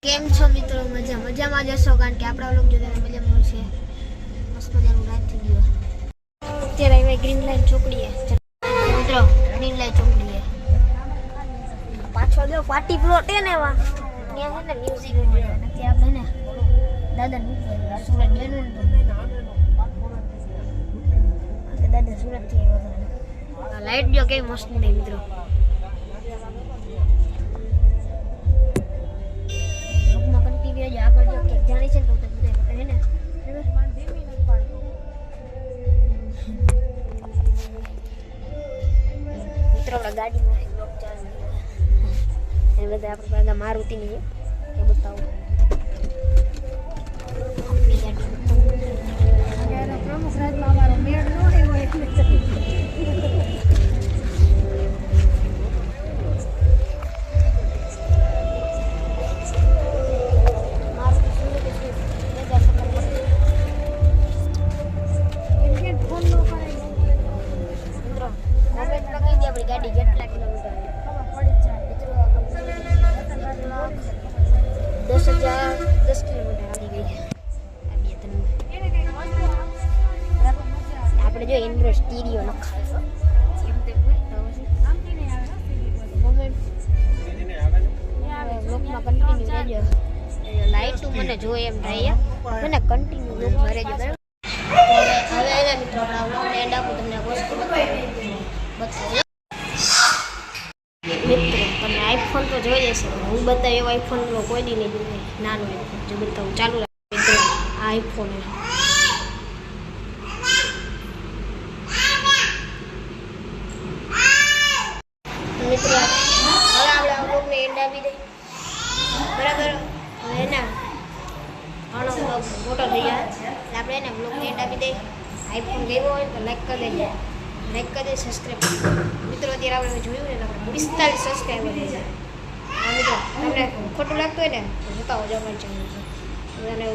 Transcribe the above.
કેમ છો મિત્રો? મજામાં જશો કારણ કે આપણા લોકો જોઈને મજામાં છે. મસ્ત મજાનું રાત થઈ ગયું. અત્યારે હવે ગ્રીન લાઈન ચોકડીએ મિત્રો, ગ્રીન લાઈન ચોકડીએ પાછળ જો પાર્ટી પ્લોટ હે ને એવા ત્યાં છે ને મ્યુઝિક નથી. આપણે ને દાદા સુરત ગયેલું ને દાદા સુરત થી આવ્યા. લાઈટ જો કેવી મસ્ત નહીં મિત્રો. આગળ જો કે જાણી છે તો બધા હે ને મિત્રો આપણા ગાડીમાં બ્લોક ચાલુ એ બધા આપણે બધા મારુતિની એ બતાવું. પ્રમુખ રાજમાં અમારો મેળ ન હોય એટલે ગાડી કેટલા કિલોમીટર 10 કિલોમીટર આવી ગઈ. આપણે જો ઇન્ડોર સ્ટીરિયો નખાય બ્લોકમાં કન્ટિન્યુ રહેજો. લાઈટ મને જોઈએ એમ થાય મને કન્ટિન્યુ બ્લોકમાં રહેજો બરાબર. હવે એના મિત્રો આપણે એન્ડ આપું તમને વસ્તુ બતાવું. મિત્રો તમે આઈફોન તો જોઈ જશે. હું બતાવ્યો એવો આઈફોન કોઈ દી નહીં જોઈ. નાનો આઈફોન જો બતાવું ચાલુ રાખો મિત્રો. આ આઈફોન મિત્રો હવે આપણે આ બ્લોગને એન્ડ આપી દઈએ બરાબર. હવે એના ઘણો બ્લોગ મોટો થઈ જાય એટલે આપણે એને બ્લોગને એન્ડ આપી દઈએ. આઈફોન લેવો હોય તો લાઈક કરી દેજો. લાઈક કરી દે, સબસ્ક્રાઈબ મિત્રો. અત્યારે આપણે જોયું ને આપણે 45 સબસ્ક્રાઈબર થઈ જાય. મિત્રો તમને ખોટું લાગતું હોય ને તો જોતા હોજો અમારી ચેનલ. બધાને